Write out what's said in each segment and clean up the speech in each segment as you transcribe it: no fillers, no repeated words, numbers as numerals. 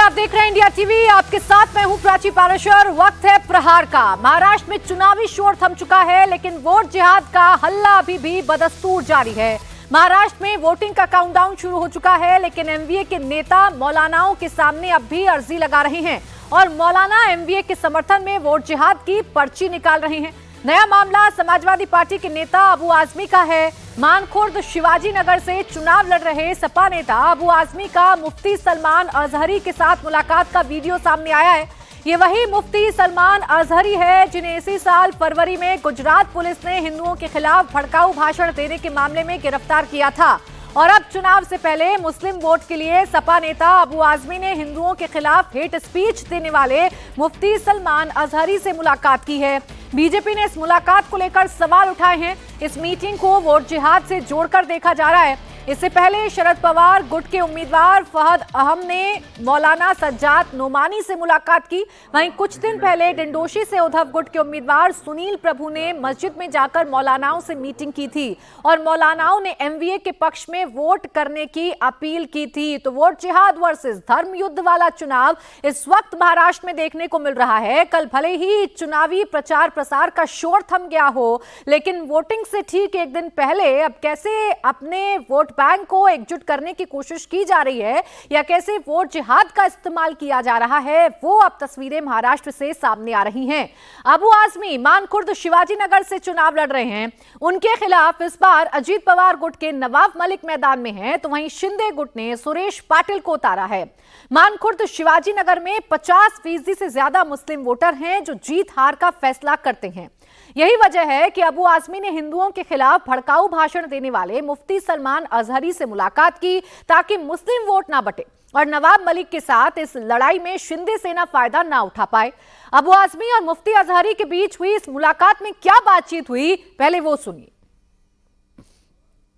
आप देख रहे हैं इंडिया टीवी। आपके साथ मैं हूं प्राची पाराशर। वक्त है प्रहार का। महाराष्ट्र में चुनावी शोर थम चुका है, लेकिन वोट जिहाद का हल्ला अभी भी बदस्तूर जारी है। महाराष्ट्र में वोटिंग का काउंटडाउन शुरू हो चुका है, लेकिन एमवीए के नेता मौलानाओं के सामने अब भी अर्जी लगा रहे हैं और मौलाना एमवीए के समर्थन में वोट जिहाद की पर्ची निकाल रहे हैं। नया मामला समाजवादी पार्टी के नेता अबू आजमी का है। मानखुर्द शिवाजी नगर से चुनाव लड़ रहे सपा नेता अबू आजमी का मुफ्ती सलमान अजहरी के साथ मुलाकात का वीडियो सामने आया है। ये वही मुफ्ती सलमान अजहरी है जिन्हें इसी साल फरवरी में गुजरात पुलिस ने हिंदुओं के खिलाफ भड़काऊ भाषण देने के मामले में गिरफ्तार किया था। और अब चुनाव से पहले मुस्लिम वोट के लिए सपा नेता अबू आजमी ने हिंदुओं के खिलाफ हेट स्पीच देने वाले मुफ्ती सलमान अजहरी से मुलाकात की है। बीजेपी ने इस मुलाकात को लेकर सवाल उठाए हैं। इस मीटिंग को वोट जिहाद से जोड़कर देखा जा रहा है। इससे पहले शरद पवार गुट के उम्मीदवार फहद अहम ने मौलाना सज्जाद नोमानी से मुलाकात की। वहीं कुछ दिन पहले डिंडोशी से उद्धव गुट के उम्मीदवार सुनील प्रभु ने मस्जिद में जाकर मौलानाओं से मीटिंग की थी और मौलानाओं ने एमवीए के पक्ष में वोट करने की अपील की थी। तो वोट जिहाद वर्सेस धर्म युद्ध वाला चुनाव इस वक्त महाराष्ट्र में देखने को मिल रहा है। कल भले ही चुनावी प्रचार प्रसार का शोर थम गया हो, लेकिन वोटिंग से ठीक एक दिन पहले अब कैसे अपने वोट बैंक को एकजुट करने की कोशिश की जा रही है या कैसे वोट जिहाद का इस्तेमाल किया जा रहा है, वो अब तस्वीरें महाराष्ट्र से सामने आ रही हैं। अबू आजमी मानखुर्द शिवाजी नगर से चुनाव लड़ रहे हैं। उनके खिलाफ इस बार अजीत पवार गुट के नवाब मलिक मैदान में हैं, तो वहीं शिंदे गुट ने सुरेश पाटिल को उतारा है। मानखुर्द शिवाजी नगर में 50% से ज्यादा मुस्लिम वोटर हैं जो जीत हार का फैसला करते हैं। यही वजह है कि अबू आजमी ने हिंदुओं के खिलाफ भड़काऊ भाषण देने वाले मुफ्ती सलमान अजहरी से मुलाकात की ताकि मुस्लिम वोट ना बटे और नवाब मलिक के साथ इस लड़ाई में शिंदे सेना फायदा ना उठा पाए। अबू आजमी और मुफ्ती अजहरी के बीच हुई इस मुलाकात में क्या बातचीत हुई, पहले वो सुनिए।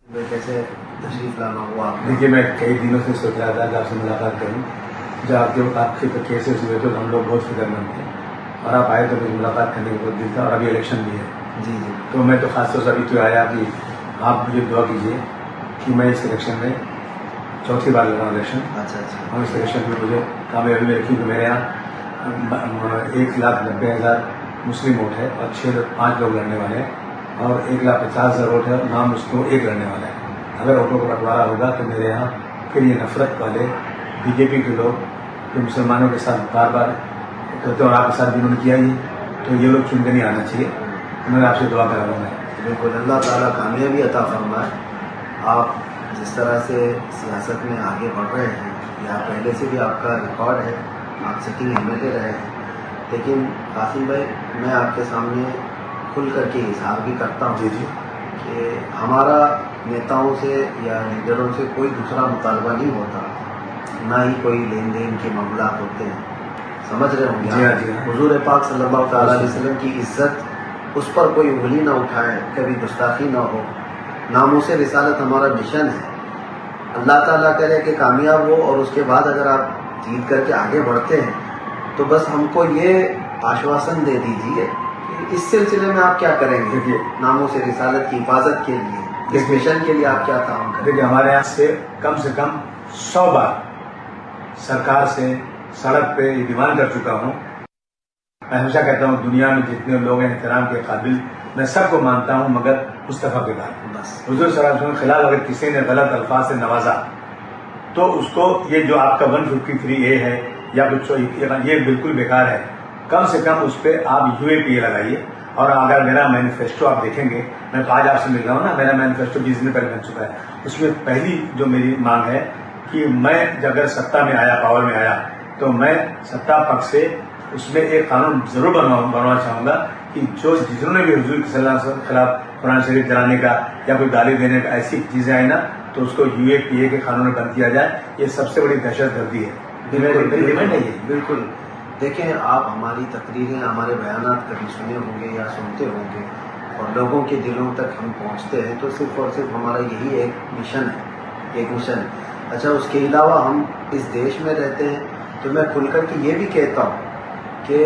कैसे तशरीफ लाना हुआ? देखिए, मैं कई दिनों से सोच रहा था कि आपसे मुलाकात करूं। जब आपके तो केसेस हुए तो हम लोग बहुत फिक्रमंद थे और आप आए तो मुझे मुलाकात करने को बहुत दिल था। और अभी इलेक्शन भी है जी जी, तो मैं तो खासतौर से अभी तो आया कि आप मुझे दुआ कीजिए कि मैं इस इलेक्शन में चौथी बार लड़ रहा हूँ इलेक्शन। अच्छा और इस इलेक्शन में मुझे कामयाबी में रखी कि मेरे यहाँ 1,90,000 मुस्लिम वोट है और 5 लोग लड़ने वाले हैं और 1,50,000 वोट है और नाम मुस्लिम 1 लड़ने वाला है। अगर वोटों का बंटवारा होगा तो मेरे यहाँ फिर ये नफरत वाले बीजेपी के लोग जो मुसलमानों के साथ बार बार करते और आपके साथ जिन्होंने किया ही, तो ये लोग चुन के नहीं आना चाहिए। मैं आपसे दुआ कर रहा हूँ। बिल्कुल, अल्लाह ताला कामयाबी अता फरमाए। आप जिस तरह से सियासत में आगे बढ़ रहे हैं, या पहले से भी आपका रिकॉर्ड है, आप सिटिंग एमएलए रहे हैं, लेकिन कासिम भाई मैं आपके सामने खुल करके इजहार भी करता हूँ जी कि हमारा नेताओं से या लीडरों से कोई दूसरा मुतालबा नहीं होता, ना ही कोई लेन देन के मामला होते हैं। समझ रहे होंगे हुजूर पाक सल्लल्लाहु अलैहि वसल्लम की इज्जत, उस पर कोई उंगली ना उठाए, कभी गुस्ताखी ना हो। नामों-ए रिसालत हमारा मिशन है। अल्लाह ताला करे कि कामयाब हो और उसके बाद अगर आप जीत करके आगे बढ़ते हैं तो बस हमको ये आश्वासन दे दीजिए कि इस सिलसिले में आप क्या करेंगे नामों-ए रिसालत की हिफाजत के लिए, इस मिशन के लिए आप क्या काम करेंगे? देखिए, हमारे यहाँ से कम 100 बार सरकार से सड़क पे ये डिमांड कर चुका हूँ। मैं हमेशा कहता हूँ दुनिया में जितने लोग हैं एहतराम के काबिल, मैं सबको मानता हूँ मगर मुस्तफा के बाद बस। हुजूर सल्लल्लाहु अलैहि वसल्लम के खिलाफ अगर किसी ने गलत अल्फाज से नवाजा तो उसको ये जो आपका 153A है या कुछ ये बिल्कुल बेकार है। कम से कम उस पर आप UAPA लगाइए। और अगर मेरा मैनिफेस्टो आप देखेंगे, मैं तो आज आपसे मिल रहा हूँ ना, मेरा मैनिफेस्टो 20 दिन पहले बन चुका है। उसमें पहली जो मेरी मांग है कि मैं अगर सत्ता में आया, पावर में आया, तो मैं सत्ता पक्ष से उसमें एक कानून जरूर बनवाना चाहूंगा कि जो जिन्होंने भी हुजूर सल्लल्लाहु अलैहि वसल्लम के खिलाफ कुरान शरीफ जलाने का या कोई गाली देने का ऐसी चीजें आई ना, तो उसको UAPA के कानून में बंद किया जाए। ये सबसे बड़ी दहशतगर्दी है। बिल्कुल। देखें, आप हमारी तकरीरें, हमारे बयानात कभी सुने होंगे या सुनते होंगे और लोगों के दिलों तक हम पहुंचते हैं तो सिर्फ और सिर्फ हमारा यही एक मिशन है। अच्छा, उसके अलावा हम इस देश में रहते हैं तो मैं खुलकर के ये भी कहता हूँ कि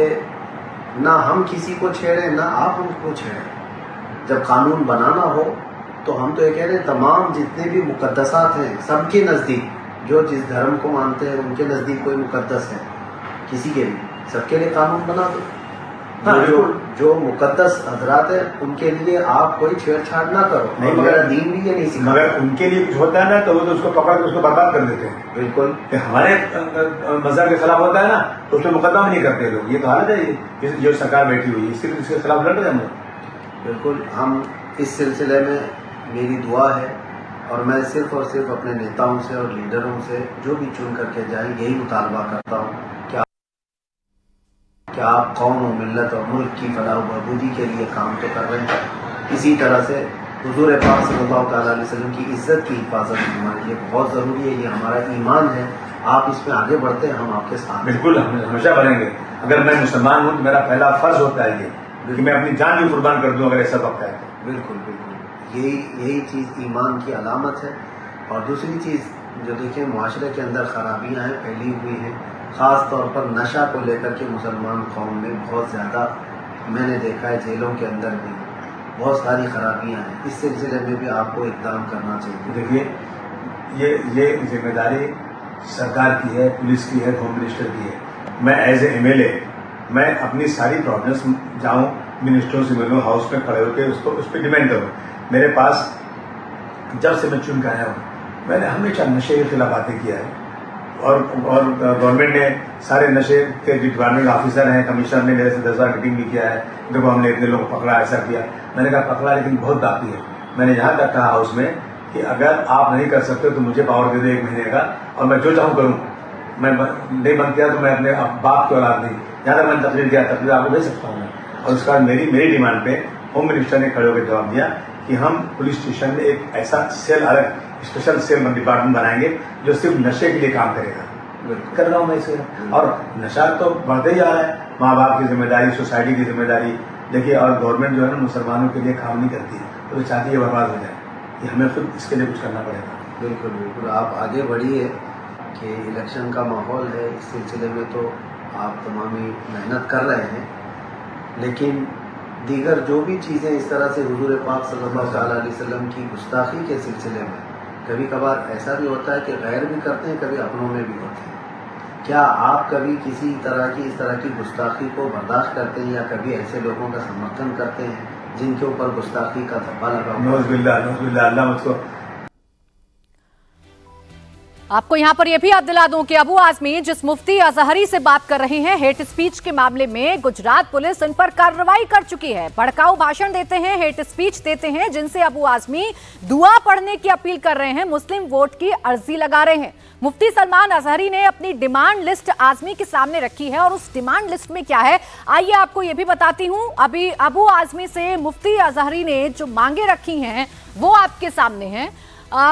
ना हम किसी को छेड़ें ना आप हमको छेड़ें। जब कानून बनाना हो तो हम तो ये कह रहे हैं तमाम जितने भी मुकद्दसात हैं सबके नज़दीक जो जिस धर्म को मानते हैं उनके नज़दीक कोई मुकद्दस है, किसी के भी, सबके लिए कानून बना दो। हाँ, जो मुकद्दस हजरात है उनके लिए आप कोई छेड़छाड़ ना करो। नहीं, मगर दीन भी ये नहीं सिखाता। मगर उनके लिए कुछ होता है ना तो वो तो उसको पकड़ के उसको बर्बाद कर देते हैं। बिल्कुल, हमारे मजहब के खिलाफ होता है ना तो उसमें मुकदमा नहीं करते लोग। ये तो हालत है जो सरकार बैठी हुई है, इसके खिलाफ लड़ रहे हैं हम लोग। बिल्कुल, हम इस सिलसिले में मेरी दुआ है और मैं सिर्फ और सिर्फ अपने नेताओं से और लीडरों से जो भी चुन करके जाए यही मुतालबा करता हूँ कि आप कौम और मिल्लत और मुल्क की फलाह बहबूदी के लिए काम तो कर रहे हैं, इसी तरह से हुजूर पाक सल्लल्लाहु अलैहि वसल्लम की इज्जत की हिफाजत हमारे लिए बहुत ज़रूरी है। ये हमारा ईमान है। आप इसमें आगे बढ़ते हैं, हम आपके साथ। बिल्कुल, हम हमेशा बढ़ेंगे। अगर मैं मुसलमान हूँ तो मेरा पहला फर्ज होता है ये कि मैं अपनी जान भी कुर्बान कर दूँ अगर ऐसा वक्त है तो। बिल्कुल बिल्कुल, यही चीज़ ईमान की अलामत है। और दूसरी चीज़ जो देखिए, मुआशरे के अंदर खराबियाँ हैं, फैली हुई हैं, ख़ास तौर पर नशा को लेकर के मुसलमान कौम में बहुत ज़्यादा मैंने देखा है। जेलों के अंदर भी बहुत सारी खराबियाँ हैं। इस सिलसिले में भी आपको इक़दाम करना चाहिए। देखिए, ये जिम्मेदारी सरकार की है, पुलिस की है, होम मिनिस्टर की है। मैं एज ए MLA मैं अपनी सारी प्रॉब्लम्स जाऊँ मिनिस्टरों से मिलूँ, हाउस में खड़े होकर उस पर डिमांड करूँ। मेरे पास जब से मैं चुन के आया हूँ मैंने हमेशा नशे के खिलाफ बातें किया है और गवर्नमेंट ने सारे नशे के जो डिपार्टमेंट ऑफिसर हैं, कमिश्नर ने मेरे से 10 बार मीटिंग भी किया है। देखो हमने इतने लोग पकड़ा, ऐसा किया। मैंने कहा पकड़ा लेकिन बहुत बाकी है। मैंने यहाँ तक कहा हाउस में कि अगर आप नहीं कर सकते तो मुझे पावर दे दो 1 महीने का और मैं जो चाहूँ करूँ। मैं नहीं बंद किया तो मैं अपने बाप की औलाद नहीं, जहाँ तक मैंने तकरीर किया तकरीर आपको भेज सकता हूँ मैं। और उसके बाद मेरी डिमांड पे होम मिनिस्टर ने खड़े होकर जवाब दिया कि हम पुलिस स्टेशन में एक ऐसा सेल, अलग स्पेशल सेल डिपार्टमेंट बनाएंगे जो सिर्फ नशे के लिए काम करेगा। कर रहा हूँ मैं इसे। और नशा तो बढ़ते ही जा रहा है, माँ बाप की जिम्मेदारी, सोसाइटी की जिम्मेदारी। देखिए, और गवर्नमेंट जो है ना मुसलमानों के लिए काम नहीं करती, तो चाहती है बर्बाद हो जाए। कि हमें खुद इसके लिए कुछ करना पड़ेगा। बिल्कुल बिल्कुल, आप आगे बढ़िए कि इलेक्शन का माहौल है, इस सिलसिले में तो आप तमामी मेहनत कर रहे हैं, लेकिन दीगर जो भी चीज़ें इस तरह से हुजूर पाक सल्लल्लाहु अलैहि वसल्लम की गुस्ताखी के सिलसिले में कभी कभार ऐसा भी होता है कि गैर भी करते हैं, कभी अपनों में भी होते हैं। क्या आप कभी किसी इस तरह की गुस्ताखी को बर्दाश्त करते हैं या कभी ऐसे लोगों का समर्थन करते हैं जिनके ऊपर गुस्ताखी का धब्बा लगा? नौज़ुबिल्लाह, अल्लाह मुझको। आपको यहां पर यह भी याद दिला दूं कि अबू आजमी जिस मुफ्ती अजहरी से बात कर रहे हैं हेट स्पीच के मामले में, गुजरात पुलिस इन पर कार्रवाई कर चुकी है। भड़काऊ भाषण देते हैं, हेट स्पीच देते हैं, जिनसे अबू आजमी दुआ पढ़ने की अपील कर रहे हैं, मुस्लिम वोट की अर्जी लगा रहे हैं। मुफ्ती सलमान अजहरी ने अपनी डिमांड लिस्ट आजमी के सामने रखी है और उस डिमांड लिस्ट में क्या है आइए आपको यह भी बताती हूं। अभी अबू आजमी से मुफ्ती अजहरी ने जो मांगे रखी हैं वो आपके सामने हैं।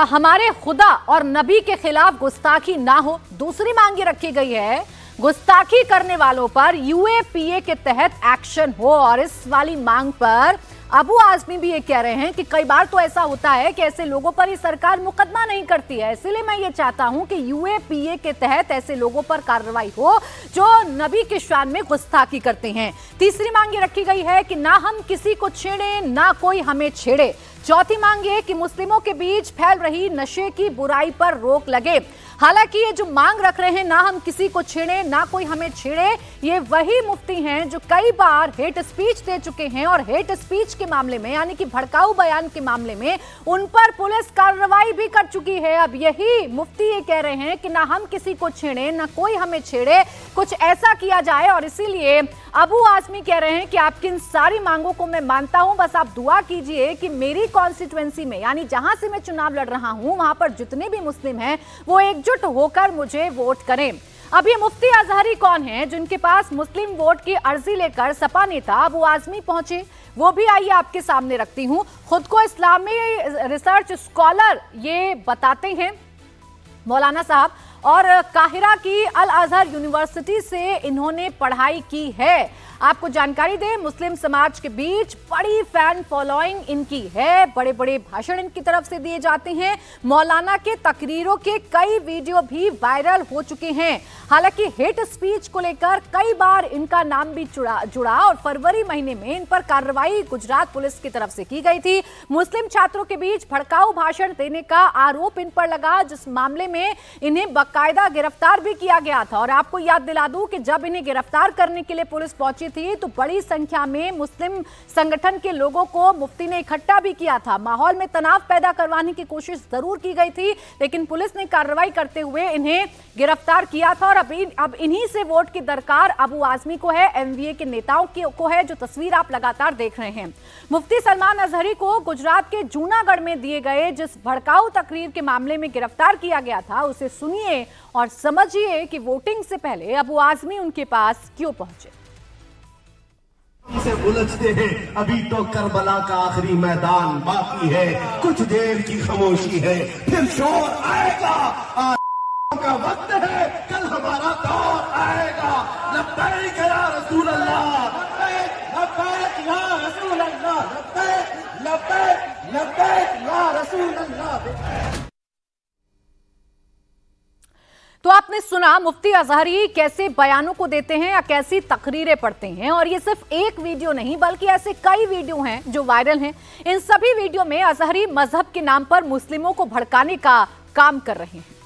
हमारे खुदा और नबी के खिलाफ गुस्ताखी ना हो। दूसरी मांगी रखी गई है गुस्ताखी करने वालों पर UAPA के तहत एक्शन हो। और इस वाली मांग पर अबू आजमी भी ये कह रहे हैं कि कई बार तो ऐसा होता है कि ऐसे लोगों पर ये सरकार मुकदमा नहीं करती है, इसलिए मैं ये चाहता हूं कि UAPA के तहत ऐसे लोगों पर कार्रवाई हो जो नबी के शान में गुस्ताखी करते हैं। तीसरी मांग ये रखी गई है कि ना हम किसी को छेड़े ना कोई हमें छेड़े। चौथी मांग ये कि मुस्लिमों के बीच फैल रही नशे की बुराई पर रोक लगे। हालांकि ये जो मांग रख रहे हैं ना हम किसी को छेड़े ना कोई हमें छेड़े, ये वही मुफ्ती हैं जो कई बार हेट स्पीच दे चुके हैं और हेट स्पीच के मामले में यानी कि भड़काऊ बयान के मामले में उन पर पुलिस कार्रवाई भी कर चुकी है। अब यही मुफ्ती ये कह रहे हैं कि ना हम किसी को छेड़े ना कोई हमें छेड़े, कुछ ऐसा किया जाए। और इसीलिए अबू आजमी कह रहे हैं कि आपकी इन सारी मांगों को मैं मानता हूं, बस आप दुआ कीजिए कि मेरी कॉन्स्टिट्यूएंसी में यानी जहां से मैं चुनाव लड़ रहा हूं वहां पर जितने भी मुस्लिम हैं वो एकजुट होकर मुझे वोट करें। अब ये मुफ्ती अजहरी कौन है जिनके पास मुस्लिम वोट की अर्जी लेकर सपा नेता अबू आजमी पहुंचे, वो भी आइए आपके सामने रखती हूं। खुद को इस्लामी रिसर्च स्कॉलर ये बताते हैं मौलाना साहब, और काहिरा की अल अजहर यूनिवर्सिटी से इन्होंने पढ़ाई की है। आपको जानकारी दें, मुस्लिम समाज के बीच बड़ी फैन फॉलोइंग इनकी है, बड़े बड़े भाषण इनकी तरफ से दिए जाते हैं। मौलाना के तकरीरों के कई वीडियो भी वायरल हो चुके हैं। हालांकि हेट स्पीच को लेकर कई बार इनका नाम भी जुड़ा और फरवरी महीने में इन पर कार्रवाई गुजरात पुलिस की तरफ से की गई थी। मुस्लिम छात्रों के बीच भड़काऊ भाषण देने का आरोप इन पर लगा, जिस मामले में इन्हें बाकायदा गिरफ्तार भी किया गया था। और आपको याद दिला दूं कि जब इन्हें गिरफ्तार करने के लिए पुलिस पहुंची थी तो बड़ी संख्या में मुस्लिम संगठन के लोगों को मुफ्ती ने इकट्ठा भी किया था। माहौल में तनाव पैदा करवाने की कोशिश जरूर की गई थी, लेकिन पुलिस ने कार्रवाई करते हुए इन्हें गिरफ्तार किया था। और अब इन्हीं से वोट की दरकार अबू आजमी को है, एमवीए के नेताओं को है, जो तस्वीर आप लगातार देख रहे हैं। मुफ्ती सलमान अजहरी को गुजरात के जूनागढ़ में दिए गए जिस भड़काऊ तकरीर के मामले में गिरफ्तार किया गया था, उसे सुनिए और समझिए कि वोटिंग से पहले अबू आजमी उनके पास क्यों पहुंचे। से उलझते हैं, अभी तो करबला का आखिरी मैदान बाकी है, कुछ देर की खामोशी है, फिर शोर आएगा, का वक्त है, कल हमारा दौर आएगा। लब्बैक या रसूल अल्लाह, लब्बैक या रसूल अल्लाह, लब्बैक या रसूल अल्लाह। तो आपने सुना मुफ्ती अजहरी कैसे बयानों को देते हैं या कैसी तकरीरें पढ़ते हैं। और ये सिर्फ एक वीडियो नहीं बल्कि ऐसे कई वीडियो हैं जो वायरल हैं। इन सभी वीडियो में अजहरी मजहब के नाम पर मुस्लिमों को भड़काने का काम कर रहे हैं।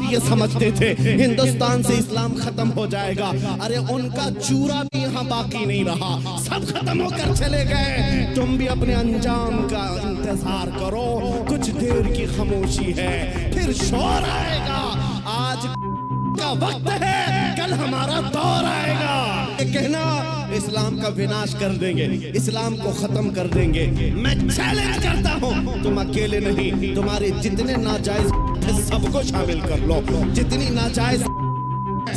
ये समझते थे हिंदुस्तान से इस्लाम खत्म हो जाएगा, अरे उनका चूरा भी यहाँ बाकी नहीं रहा, सब खत्म होकर चले गए। तुम भी अपने अंजाम का इंतजार करो, कुछ देर की खामोशी है, फिर शोर आएगा। आज का वक्त है, कल हमारा दौर आएगा। ये कहना इस्लाम का विनाश कर देंगे, इस्लाम को खत्म कर देंगे, मैं चैलेंज करता हूँ। तुम अकेले नहीं, तुम्हारे जितने नाजायज सबको शामिल कर लो, जितनी नाजायज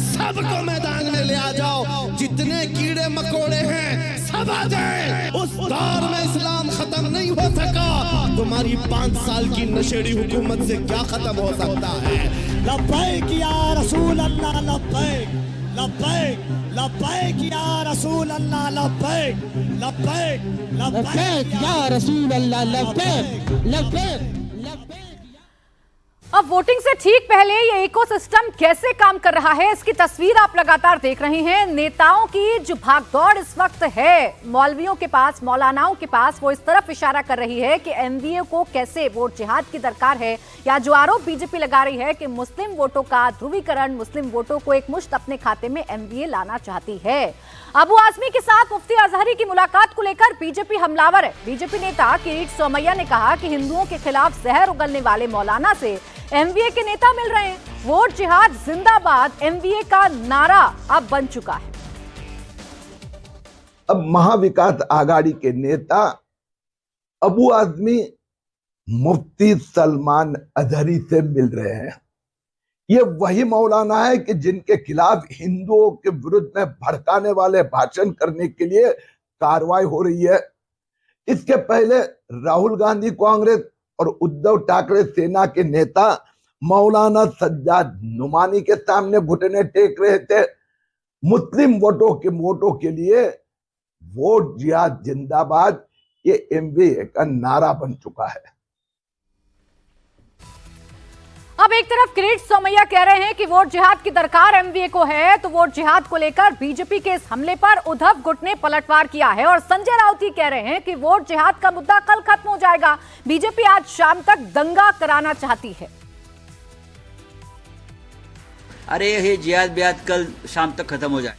सबको मैदान में ले आ जाओ, जितने कीड़े मकोड़े हैं सब आ जाए। उस दौर में इस्लाम खत्म नहीं हो सका, तुम्हारी 5 साल की नशेड़ी हुकूमत से क्या खत्म हो सकता है। लब्बैक या रसूल अल्लाह, लब्बैक लब्बैक लब्बैक या रसूल अल्लाह, लब्बैक लब्बैक लब्बैक या रसूल अल्लाह, लब्बैक लब्बैक। अब वोटिंग से ठीक पहले ये इकोसिस्टम कैसे काम कर रहा है, इसकी तस्वीर आप लगातार देख रहे हैं। नेताओं की जो भागदौड़ इस वक्त है मौलवियों के पास, मौलानाओं के पास, वो इस तरफ इशारा कर रही है कि एमवीए को कैसे वोट जिहाद की दरकार है, या जो आरोप बीजेपी लगा रही है कि मुस्लिम वोटों का ध्रुवीकरण, मुस्लिम वोटों को एक मुश्त अपने खाते में एमवीए लाना चाहती है। अबू आजमी के साथ मुफ्ती अजहरी की मुलाकात को लेकर बीजेपी हमलावर है। बीजेपी नेता किरीट सोमैया ने कहा कि हिंदुओं के खिलाफ जहर उगलने वाले मौलाना से एमवीए के नेता मिल रहे हैं। वोट जिहाद जिंदाबाद एमवीए का नारा अब बन चुका है। अब महाविकास आघाड़ी के नेता अबू आजमी मुफ्ती सलमान अजहरी से मिल रहे हैं। ये वही मौलाना है कि जिनके खिलाफ हिंदुओं के विरुद्ध में भड़काने वाले भाषण करने के लिए कार्रवाई हो रही है। इसके पहले राहुल गांधी कांग्रेस और उद्धव ठाकरे सेना के नेता मौलाना सज्जाद नुमानी के सामने घुटने टेक रहे थे। मुस्लिम वोटों के लिए वोट जिहाद जिंदाबाद ये एमवीए का नारा बन चुका है। अब एक तरफ किरीट सोमैया कह रहे हैं कि वोट जिहाद की दरकार एमवीए को है, तो वोट जिहाद को लेकर बीजेपी के इस हमले पर उद्धव गुट ने पलटवार किया है। और संजय राउत कह रहे हैं कि वोट जिहाद का मुद्दा कल खत्म हो जाएगा, बीजेपी आज शाम तक दंगा कराना चाहती है। अरे ये जिहाद बिहाद कल शाम तक खत्म हो जाए,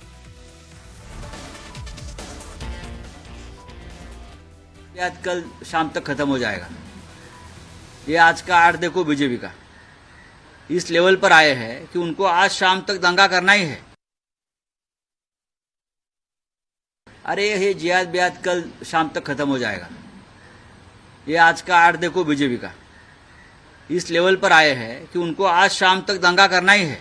जिहाद कल शाम तक खत्म हो जाएगा। ये आज का आर्ट देखो, बीजेपी का इस लेवल पर आए हैं कि उनको आज शाम तक दंगा करना ही है। अरे ये जिहाद बिहाद कल शाम तक खत्म हो जाएगा। ये आज का आर्ट देखो, बीजेपी का इस लेवल पर आए हैं कि उनको आज शाम तक दंगा करना ही है।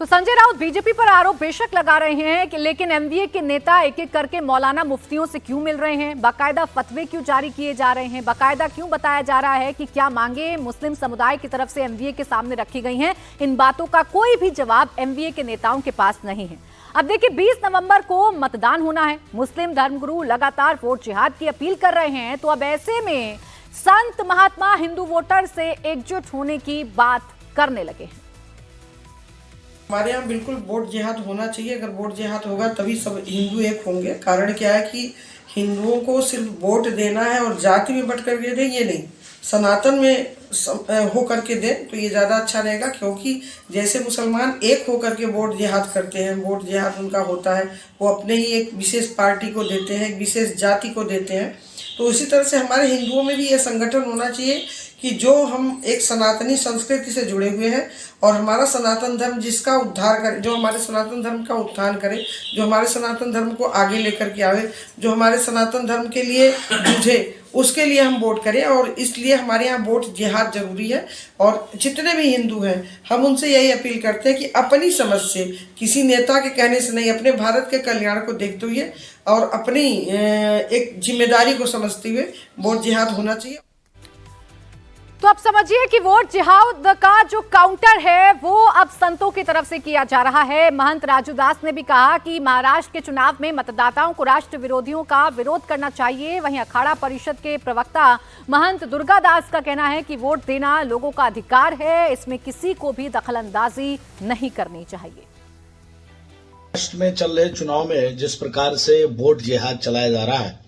तो संजय राउत बीजेपी पर आरोप बेशक लगा रहे हैं कि लेकिन एमवीए के नेता एक एक करके मौलाना मुफ्तियों से क्यों मिल रहे हैं, बाकायदा फतवे क्यों जारी किए जा रहे हैं, बाकायदा क्यों बताया जा रहा है कि क्या मांगे मुस्लिम समुदाय की तरफ से एमवीए के सामने रखी गई हैं। इन बातों का कोई भी जवाब एमवीए के नेताओं के पास नहीं है। अब देखिए 20 नवंबर को मतदान होना है। मुस्लिम धर्मगुरु लगातार वोट जिहाद की अपील कर रहे हैं, तो अब ऐसे में संत महात्मा हिंदू वोटर से एकजुट होने की बात करने लगे हैं। हमारे यहाँ बिल्कुल वोट जिहाद होना चाहिए। अगर वोट जिहाद होगा तभी सब हिंदू एक होंगे। कारण क्या है कि हिंदुओं को सिर्फ वोट देना है और जाति में बट करके दें, ये नहीं, सनातन में हो करके दें तो ये ज़्यादा अच्छा रहेगा। क्योंकि जैसे मुसलमान एक हो करके वोट जिहाद करते हैं, वोट जिहाद उनका होता है, वो अपने ही एक विशेष पार्टी को देते हैं, एक विशेष जाति को देते हैं। तो उसी तरह से हमारे हिंदुओं में भी ये संगठन होना चाहिए कि जो हम एक सनातनी संस्कृति से जुड़े हुए हैं और हमारा सनातन धर्म जिसका उद्धार करे, जो हमारे सनातन धर्म का उत्थान करे, जो हमारे सनातन धर्म को आगे लेकर के आवे, जो हमारे सनातन धर्म के लिए जूझे, उसके लिए हम वोट करें। और इसलिए हमारे यहाँ वोट जिहाद जरूरी है। और जितने भी हिंदू हैं हम उनसे यही अपील करते हैं कि अपनी समझ से, किसी नेता के कहने से नहीं, अपने भारत के कल्याण को देखते हुए और अपनी एक जिम्मेदारी को समझते हुए वोट जिहाद होना चाहिए। तो अब समझिए कि वोट जिहाद का जो काउंटर है वो अब संतों की तरफ से किया जा रहा है। महंत राजू दास ने भी कहा कि महाराष्ट्र के चुनाव में मतदाताओं को राष्ट्र विरोधियों का विरोध करना चाहिए। वहीं अखाड़ा परिषद के प्रवक्ता महंत दुर्गा दास का कहना है कि वोट देना लोगों का अधिकार है, इसमें किसी को भी दखलंदाजी नहीं करनी चाहिए। महाराष्ट्र में चल रहे चुनाव में जिस प्रकार से वोट जिहाद चलाया जा रहा है,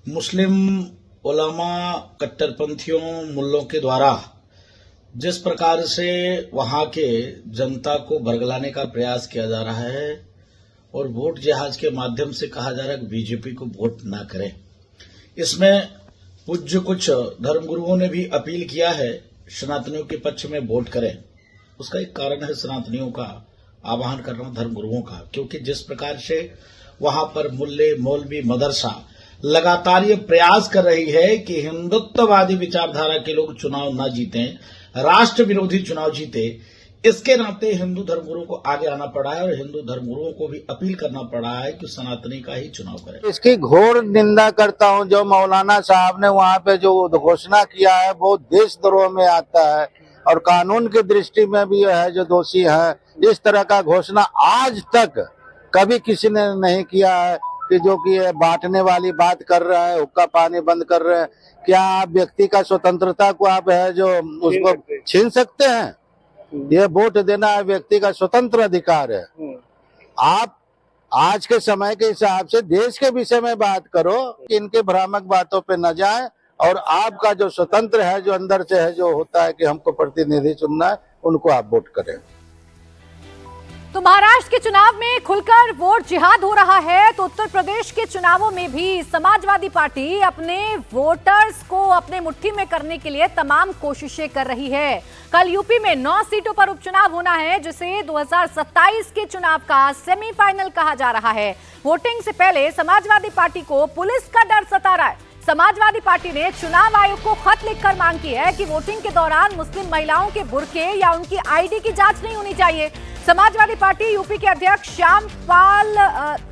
मुस्लिम उलमा कट्टरपंथियों मुल्लों के द्वारा जिस प्रकार से वहां के जनता को बरगलाने का प्रयास किया जा रहा है और वोट जिहाद के माध्यम से कहा जा रहा है कि बीजेपी को वोट ना करें, इसमें पूज्य कुछ धर्मगुरुओं ने भी अपील किया है सनातनियों के पक्ष में वोट करें। उसका एक कारण है सनातनियों का आह्वान कर रहा हूं, धर्मगुरुओं का, क्योंकि जिस प्रकार से वहां पर मुल्ले मौलवी मदरसा लगातार ये प्रयास कर रही है कि हिंदुत्ववादी विचारधारा के लोग चुनाव न जीतें, राष्ट्र विरोधी चुनाव जीते, इसके नाते हिंदू धर्मगुरुओं को आगे आना पड़ा है और हिंदू धर्मगुरुओं को भी अपील करना पड़ा है कि सनातनी का ही चुनाव करें। इसकी घोर निंदा करता हूं। जो मौलाना साहब ने वहां पे जो घोषणा किया है वो देशद्रोह में आता है और कानून की दृष्टि में भी है जो दोषी है। इस तरह का घोषणा आज तक कभी किसी ने नहीं किया है कि जो कि बांटने वाली बात कर रहा है, हुक्का पानी बंद कर रहे हैं। क्या आप व्यक्ति का स्वतंत्रता को आप है जो उसको छीन सकते हैं? ये वोट देना है व्यक्ति का स्वतंत्र अधिकार है। आप आज के समय के हिसाब से देश के विषय में बात करो कि इनके भ्रामक बातों पे न जाए और आपका जो स्वतंत्र है, जो अंदर से है, जो होता है कि हमको प्रतिनिधि चुनना है, उनको आप वोट करें। तो महाराष्ट्र के चुनाव में खुलकर वोट जिहाद हो रहा है, तो उत्तर प्रदेश के चुनावों में भी समाजवादी पार्टी अपने वोटर्स को अपने मुट्ठी में करने के लिए तमाम कोशिशें कर रही है। कल यूपी में 9 सीटों पर उपचुनाव होना है, जिसे 2027 के चुनाव का सेमीफाइनल कहा जा रहा है। वोटिंग से पहले समाजवादी पार्टी को पुलिस का डर सता रहा है। समाजवादी पार्टी ने चुनाव आयोग को खत लिखकर मांग की है कि वोटिंग के दौरान मुस्लिम महिलाओं के बुर्के या उनकी आईडी की जांच नहीं होनी चाहिए। समाजवादी पार्टी यूपी के अध्यक्ष श्याम पाल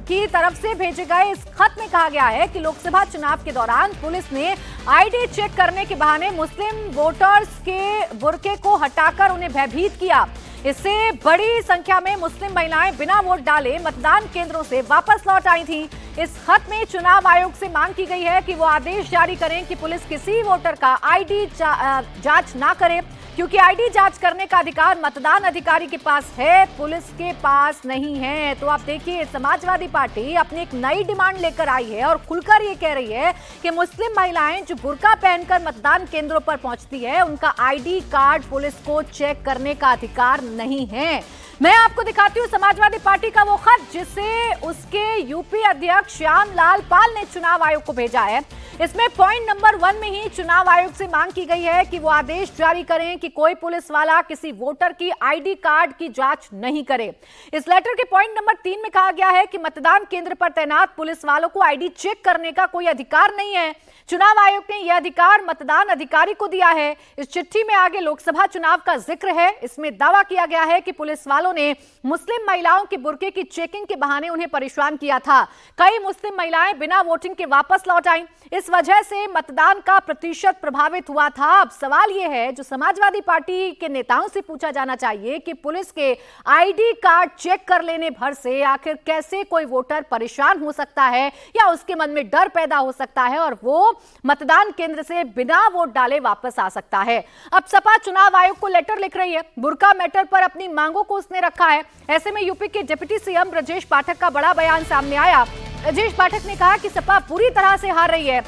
की तरफ से भेजे गए इस खत में कहा गया है कि लोकसभा चुनाव के दौरान पुलिस ने आईडी चेक करने के बहाने मुस्लिम वोटर्स के बुर्के को हटाकर उन्हें भयभीत किया। इससे बड़ी संख्या में मुस्लिम महिलाएं बिना वोट डाले मतदान केंद्रों से वापस लौट आई थीं। इस खत में चुनाव आयोग से मांग की गई है कि वो आदेश जारी करें कि पुलिस किसी वोटर का आईडी जांच ना करे, क्योंकि आईडी जांच करने का अधिकार मतदान अधिकारी के पास है, पुलिस के पास नहीं है। तो आप देखिए, समाजवादी पार्टी अपनी एक नई डिमांड लेकर आई है और खुलकर ये कह रही है कि मुस्लिम महिलाएं जो बुर्का पहनकर मतदान केंद्रों पर पहुंचती है, उनका आईडी कार्ड पुलिस को चेक करने का अधिकार नहीं है। मैं आपको दिखाती हूँ समाजवादी पार्टी का वो खत जिसे उसके यूपी अध्यक्ष श्यामलाल पाल ने चुनाव आयोग को भेजा है। इसमें पॉइंट नंबर 1 में ही चुनाव आयोग से मांग की गई है कि वो आदेश जारी करें कि कोई पुलिस वाला किसी वोटर की आईडी कार्ड की जांच नहीं करे। इस लेटर के पॉइंट नंबर 3 में कहा गया है कि मतदान केंद्र पर तैनात पुलिस वालों को आईडी चेक करने का कोई अधिकार नहीं है। चुनाव आयोग ने यह अधिकार मतदान अधिकारी को दिया है। इस चिट्ठी में आगे लोकसभा चुनाव का जिक्र है। इसमें दावा किया गया है कि पुलिस वालों ने मुस्लिम महिलाओं के बुर्के की चेकिंग के बहाने उन्हें परेशान किया था। कई मुस्लिम महिलाएं बिना वोटिंग के वापस लौट आईं। इस वजह से मतदान का प्रतिशत प्रभावित हुआ था। अब सवाल यह है, जो समाजवादी पार्टी के नेताओं से पूछा जाना चाहिए कि पुलिस के आईडी कार्ड चेक कर लेने भर से आखिर कैसे कोई वोटर परेशान हो सकता है या उसके मन में डर पैदा हो सकता है और वो मतदान केंद्र से बिना वोट डाले वापस आ सकता है। अब सपा चुनाव आयोग को लेटर लिख रही है। बुर्का मैटर पर अपनी मांगों को उसने रखा है। ऐसे में यूपी के डिप्टी सीएम ब्रजेश पाठक का बड़ा बयान सामने आया। ब्रजेश पाठक ने कहा कि सपा पूरी तरह से हार रही है।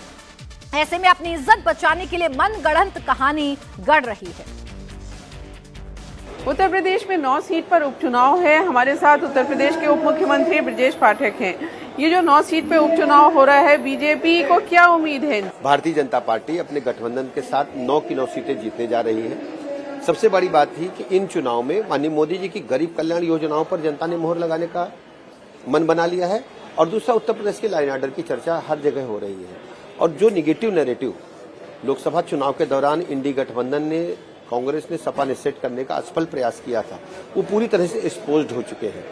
ऐसे में अपनी इज्जत बचाने के लिए मनगढ़ंत कहानी गढ़ रही है। उत्तर प्रदेश में 9 सीट पर उपचुनाव है। हमारे साथ उत्तर प्रदेश के उप मुख्यमंत्री ब्रजेश पाठक हैं। ये जो 9 सीट पे उपचुनाव हो रहा है, बीजेपी को क्या उम्मीद है? भारतीय जनता पार्टी अपने गठबंधन के साथ 9 की 9 सीटें जीतने जा रही है। सबसे बड़ी बात थी कि इन चुनाव में माननीय मोदी जी की गरीब कल्याण योजनाओं पर जनता ने मोहर लगाने का मन बना लिया है और दूसरा उत्तर प्रदेश के लाइन ऑर्डर की चर्चा हर जगह हो रही है और जो निगेटिव नैरेटिव लोकसभा चुनाव के दौरान इंडी गठबंधन ने, कांग्रेस ने, सपा ने सेट करने का असफल प्रयास किया था, वो पूरी तरह से एक्सपोज्ड हो चुके हैं।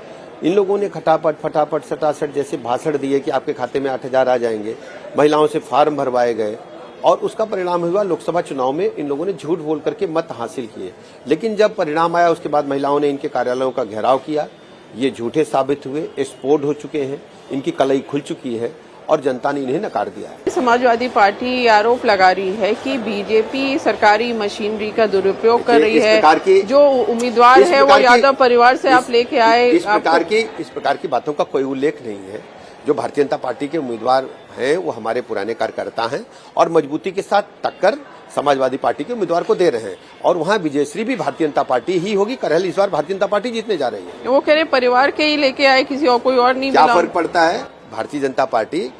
इन लोगों ने फटाफट सटासट जैसे भाषण दिए कि आपके खाते में 8,000 आ जाएंगे, महिलाओं से फार्म भरवाए गए और उसका परिणाम हुआ लोकसभा चुनाव में इन लोगों ने झूठ बोल करके मत हासिल किए। लेकिन जब परिणाम आया उसके बाद महिलाओं ने इनके कार्यालयों का घेराव किया, ये झूठे साबित हुए, एक्सपोर्ट हो चुके हैं, इनकी कलई खुल चुकी है और जनता ने इन्हें नकार दिया है। समाजवादी पार्टी आरोप लगा रही है कि बीजेपी सरकारी मशीनरी का दुरुपयोग कर रही है। जो उम्मीदवार है वो यादव परिवार से आप लेके आए। इस प्रकार की बातों का कोई उल्लेख नहीं है। जो भारतीय जनता पार्टी के उम्मीदवार हैं वो हमारे पुराने कार्यकर्ता हैं और मजबूती के साथ टक्कर समाजवादी पार्टी के उम्मीदवार को दे रहे हैं और वहाँ विजयश्री भी भारतीय जनता पार्टी ही होगी। करहल इस बार भारतीय जनता पार्टी जीतने जा रही है। वो कह रहे परिवार के ही लेके आए, किसी और कोई और नहीं। क्या फर्क पड़ता है? भारतीय जनता पार्टी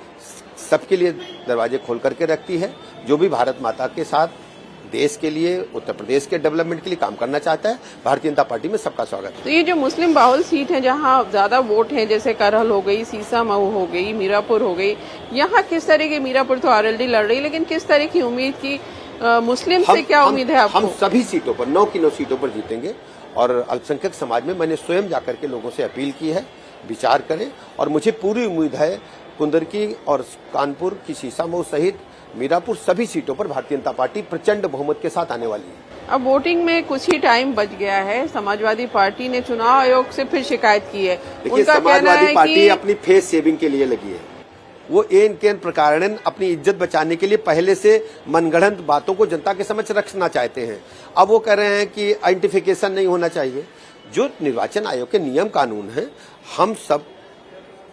सबके लिए दरवाजे खोल करके रखती है। जो भी भारत माता के साथ देश के लिए, उत्तर प्रदेश के डेवलपमेंट के लिए काम करना चाहता है, भारतीय जनता पार्टी में सबका स्वागत है। तो ये जो मुस्लिम बाहुल सीट है जहाँ ज्यादा वोट है, जैसे करहल हो गई, सीसामऊ हो गई, मीरापुर हो गई, यहाँ किस तरह की, मीरापुर तो आरएलडी लड़ रही, लेकिन किस तरह की उम्मीद की मुस्लिम से क्या उम्मीद है आपको? हम सभी सीटों पर 9 की 9 सीटों पर जीतेंगे और अल्पसंख्यक समाज में मैंने स्वयं जाकर के लोगों से अपील की है, विचार करें और मुझे पूरी उम्मीद है कुंदरकी और कानपुर की सीसामऊ सहित मीरापुर सभी सीटों पर भारतीय जनता पार्टी प्रचंड बहुमत के साथ आने वाली है। अब वोटिंग में कुछ ही टाइम बच गया है। समाजवादी पार्टी ने चुनाव आयोग से फिर शिकायत की है। उनका समाजवादी पार्टी अपनी फेस सेविंग के लिए लगी है। वो एन केन प्रकारण अपनी इज्जत बचाने के लिए पहले से मनगढ़ंत बातों को जनता के समक्ष रखना चाहते हैं। अब वो कह रहे हैं कि आइडेंटिफिकेशन नहीं होना चाहिए। जो निर्वाचन आयोग के नियम कानून हैं हम सब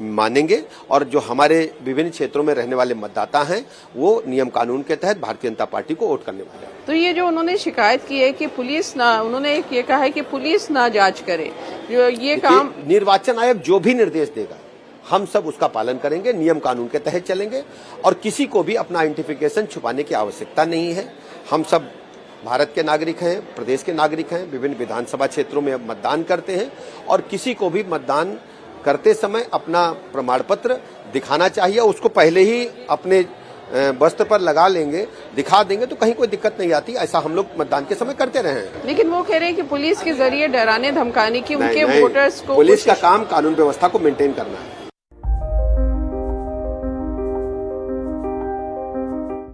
मानेंगे और जो हमारे विभिन्न क्षेत्रों में रहने वाले मतदाता हैं वो नियम कानून के तहत भारतीय जनता पार्टी को वोट करने वाले हैं। तो ये जो उन्होंने शिकायत की है कि पुलिस ना, उन्होंने ये कहा है कि पुलिस ना जांच करे, जो ये काम निर्वाचन आयोग जो भी निर्देश देगा हम सब उसका पालन करेंगे, नियम कानून के तहत चलेंगे और किसी को भी अपना आइडेंटिफिकेशन छुपाने की आवश्यकता नहीं है। हम सब भारत के नागरिक हैं, प्रदेश के नागरिक हैं, विभिन्न विधानसभा क्षेत्रों में मतदान करते हैं और किसी को भी मतदान करते समय अपना प्रमाण पत्र दिखाना चाहिए। उसको पहले ही अपने वस्त्र पर लगा लेंगे, दिखा देंगे तो कहीं कोई दिक्कत नहीं आती। ऐसा हम लोग मतदान के समय करते रहे हैं। लेकिन वो कह रहे हैं कि पुलिस के जरिए डराने धमकाने की उनके वोटर्स को, पुलिस का काम कानून व्यवस्था को मेंटेन करना है।